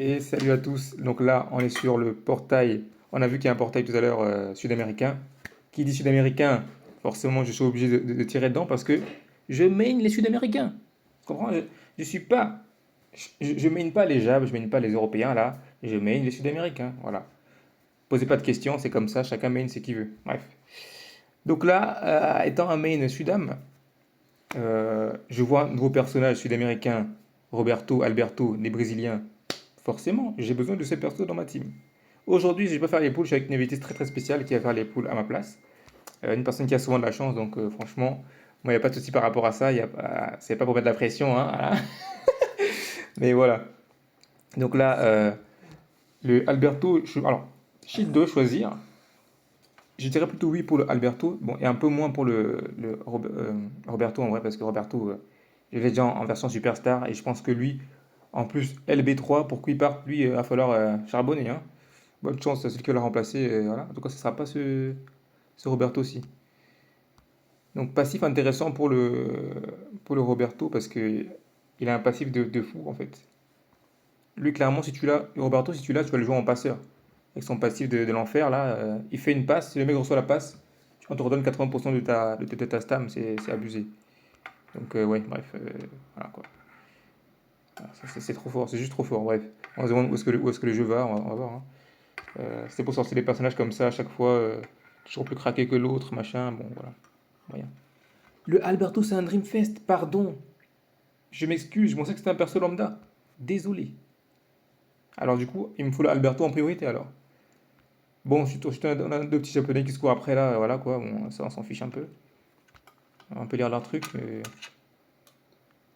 Et salut à tous. Donc là, on est sur le portail. On a vu qu'il y a un portail tout à l'heure sud-américain. Qui dit sud-américain, forcément, je suis obligé de tirer dedans parce que je main les sud-américains. Tu comprends? Je suis pas. Je main pas les Jabs, je main pas les Européens là. Je main les sud-américains. Voilà. Posez pas de questions, c'est comme ça. Chacun main ce qu'il veut. Bref. Donc là, étant un main sudam, je vois un nouveau personnage sud-américain, Roberto, Alberto, des Brésiliens. Forcément, j'ai besoin de ces persos dans ma team. Aujourd'hui, je vais pas faire les poules, je suis avec une invitée très très spéciale qui va faire les poules à ma place. Une personne qui a souvent de la chance, donc franchement, moi, il n'y a pas de souci par rapport à ça. C'est pas pour mettre de la pression, hein, voilà. Mais voilà. Donc là, le Alberto, alors, si je dois choisir, je dirais plutôt oui pour le Alberto, bon, et un peu moins pour Roberto en vrai, parce que Roberto, je l'ai déjà en version superstar, et je pense que lui, en plus, LB3, pour qu'il parte, lui, il va falloir charbonner, hein. Bonne chance à celui qui l'a remplacé. Voilà. En tout cas, ce ne sera pas ce Roberto aussi. Donc, passif intéressant pour le Roberto parce que il a un passif de fou en fait. Lui, clairement, si tu l'as, Roberto, si tu l'as, tu vas le jouer en passeur. Avec son passif de l'enfer, là, il fait une passe. Si le mec reçoit la passe, on te redonne 80% de ta stam. C'est abusé. Donc, ouais, bref. Voilà quoi. Voilà, c'est trop fort. C'est juste trop fort. Bref. On se demande où est-ce que le jeu va. On va voir, hein. C'est pour sortir des personnages comme ça à chaque fois, toujours plus craqué que l'autre, machin. Bon, voilà. Moyen. Le Alberto, c'est un Dreamfest, pardon. Je m'excuse, je pensais que c'était un perso lambda. Désolé. Alors, du coup, il me faut le Alberto en priorité alors. Bon, on a deux petits japonais qui se courent après là, voilà quoi. Bon, ça, on s'en fiche un peu. On peut lire leur truc, mais.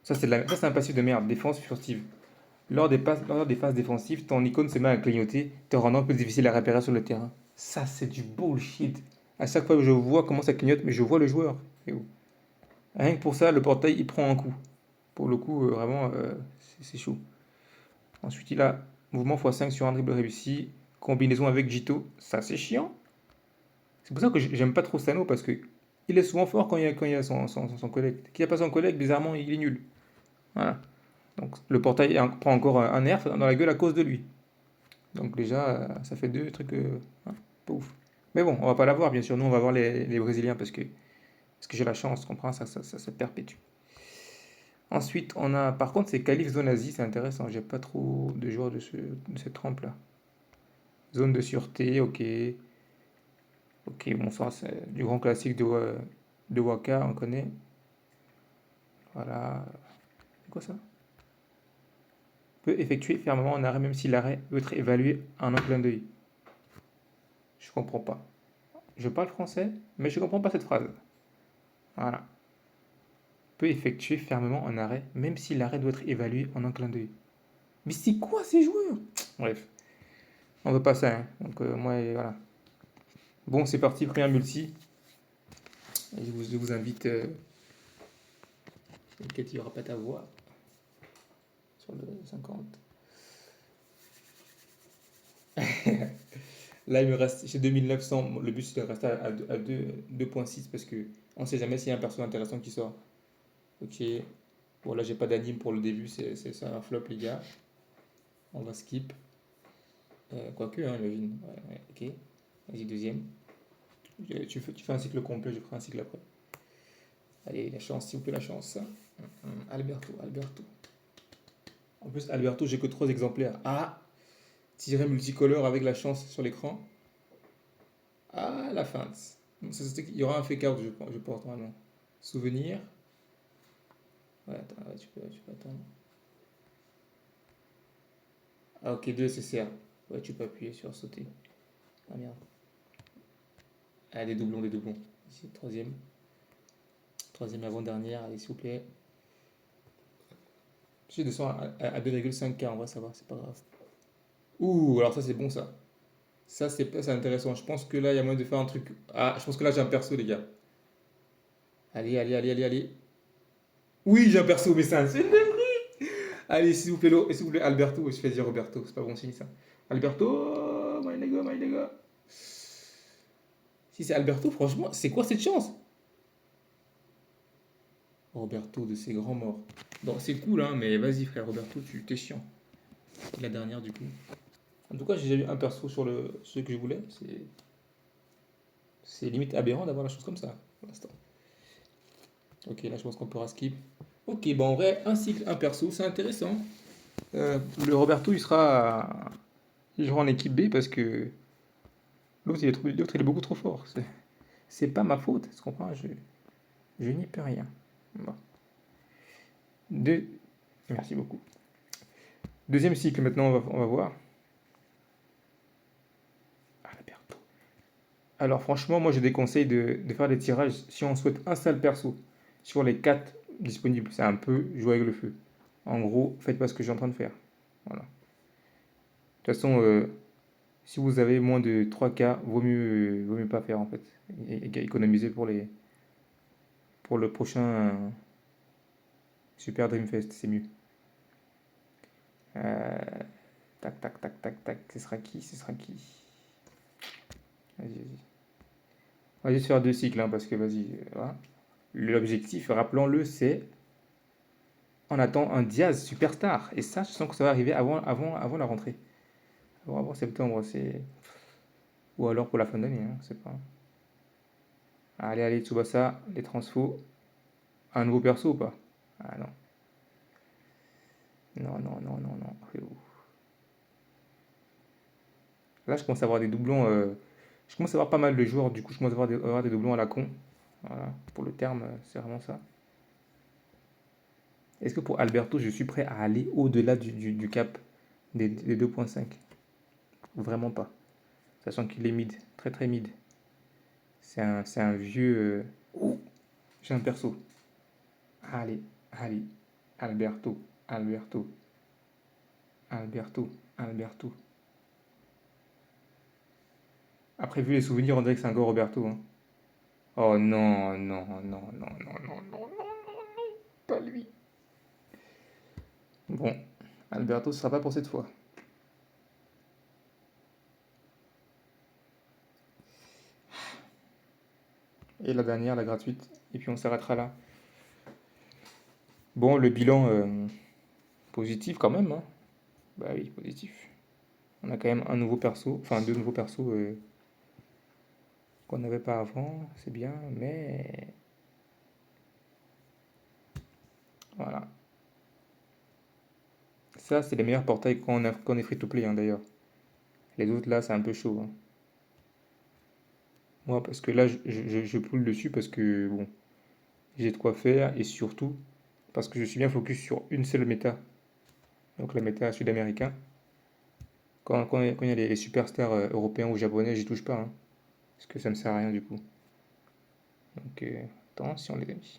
Ça, c'est un passif de merde. Défense furtive. Lors des phases défensives, ton icône se met à clignoter, te rendant plus difficile à repérer sur le terrain. Ça, c'est du bullshit. À chaque fois que je vois comment ça clignote, mais je vois le joueur. Et où Rien que pour ça, le portail, il prend un coup. Pour le coup, vraiment, c'est chaud. Ensuite, il a mouvement x5 sur un dribble réussi, combinaison avec Jito. Ça, c'est chiant. C'est pour ça que j'aime pas trop Sano, parce que il est souvent fort quand il y a son collègue. Dès qu'il n'y a pas son collègue, bizarrement, il est nul. Voilà. Donc, le portail prend encore un nerf dans la gueule à cause de lui. Donc, déjà, ça fait deux trucs hein, pas ouf. Mais bon, on va pas l'avoir, bien sûr. Nous, on va voir les Brésiliens, parce que j'ai la chance, tu comprends, ça se perpétue. Ensuite, on a, par contre, c'est Calif Zone Asie, c'est intéressant. J'ai pas trop de joueurs de cette trempe-là. Zone de sûreté, ok. Ok, bon, ça, c'est du grand classique de Waka, on connaît. Voilà. C'est quoi ça? Peut effectuer fermement un arrêt, même si l'arrêt doit être évalué en un clin d'œil. Je comprends pas. Je parle français, mais je comprends pas cette phrase. Voilà. Peut effectuer fermement un arrêt, même si l'arrêt doit être évalué en un clin d'œil. Mais c'est quoi ces joueurs? Bref, on veut pas ça, hein. Donc, moi, voilà. Bon, c'est parti, première multi. Et je vous invite. T'inquiète, il n'y aura pas ta voix sur le 50. Là, il me reste chez 2900. Le but, c'est de rester à 2.6 parce que on ne sait jamais s'il y a un perso intéressant qui sort. Ok. Bon, là, j'ai pas d'anime pour le début, c'est un flop, les gars. On va skip. Quoique, hein, imagine. Ouais, ouais, ok. Vas-y, deuxième. Tu fais un cycle complet, je ferai un cycle après. Allez, la chance, s'il vous plaît, la chance. Alberto, Alberto. En plus, Alberto, j'ai que 3 exemplaires. Ah, tirer multicolore avec la chance sur l'écran. Ah, la feinte. Il y aura un fake out, je pense, normalement. Souvenir. Ouais, attends, ouais, tu peux attendre. Ah, ok, 2 SSR. Ouais, tu peux appuyer sur sauter. Ah, merde. Ah, des doublons, des doublons. Ici, troisième. Troisième avant-dernière, allez, s'il vous plaît. Je descends à 2,5K, en vrai, ça va, c'est pas grave. Ouh, alors ça, c'est bon, ça. Ça, c'est intéressant. Je pense que là, il y a moyen de faire un truc. Ah, je pense que là, j'ai un perso, les gars. Allez, allez, allez, allez, allez. Oui, j'ai un perso, mais c'est une dinguerie. Allez, s'il vous plaît, Alberto. Je fais dire Roberto, c'est pas bon signe, ça. Alberto, my nigga, my nigga. Si c'est Alberto, franchement, c'est quoi cette chance? Roberto de ses grands morts. Bon, c'est cool, hein, mais vas-y, frère, Roberto, t'es chiant. Et la dernière du coup. En tout cas, j'ai eu un perso sur ce que je voulais. C'est limite aberrant d'avoir la chose comme ça pour l'instant. Ok, là je pense qu'on pourra skip. Ok, bon en vrai, un cycle, un perso, c'est intéressant. Le Roberto, il jouera en équipe B parce que l'autre il est beaucoup trop fort. C'est pas ma faute, tu comprends? Je n'y peux rien. Bon. Deux- Merci beaucoup. Deuxième cycle, maintenant, on va voir. Alberto. Alors, franchement, moi, je déconseille de faire des tirages si on souhaite un seul perso sur les 4 disponibles. C'est un peu jouer avec le feu. En gros, faites pas ce que je suis en train de faire. Voilà. De toute façon, si vous avez moins de 3K, vaut mieux pas faire en fait. Et économiser pour le prochain Super Dreamfest, c'est mieux. Euh, tac, tac, tac, tac, tac. Ce sera qui? Ce sera qui? Vas-y, vas-y. On va juste faire deux cycles, hein, parce que vas-y. Voilà. L'objectif, rappelons-le, c'est on attend un Diaz superstar. Et ça, je sens que ça va arriver avant la rentrée. Avant septembre, c'est. Ou alors pour la fin d'année, hein, c'est pas. Allez, allez, Tsubasa, les transfos. Un nouveau perso ou pas? Ah non. Non, non, non, non, non. Frérot. Là, je commence à avoir des doublons. Je commence à avoir pas mal de joueurs, du coup, je commence à avoir des doublons à la con. Voilà, pour le terme, c'est vraiment ça. Est-ce que pour Alberto, je suis prêt à aller au-delà du cap des 2,5? Vraiment pas. Sachant qu'il est mid, très très mid. C'est un vieux. Ouh, j'ai un perso. Allez, allez. Alberto, Alberto, Alberto, Alberto. Après, vu les souvenirs, on dirait que c'est un gros Roberto, hein. Oh non, non, non, non, non, non, non, non, pas lui. Bon, Alberto, ce sera pas pour cette fois. Et la dernière, la gratuite. Et puis on s'arrêtera là. Bon, le bilan positif quand même, hein. Bah oui, positif. On a quand même un nouveau perso, enfin deux nouveaux persos qu'on n'avait pas avant. C'est bien, mais voilà. Ça, c'est les meilleurs portails qu'on est free-to-play, hein, d'ailleurs. Les autres, là, c'est un peu chaud, hein. Moi, parce que là, je poule dessus parce que, bon, j'ai de quoi faire et surtout parce que je suis bien focus sur une seule méta. Donc la méta sud-américain. Quand il y a les superstars européens ou japonais, j'y touche pas, hein, parce que ça me sert à rien du coup. Donc attention les amis.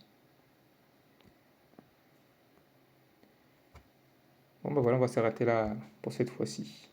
Bon bah voilà, on va s'arrêter là pour cette fois-ci.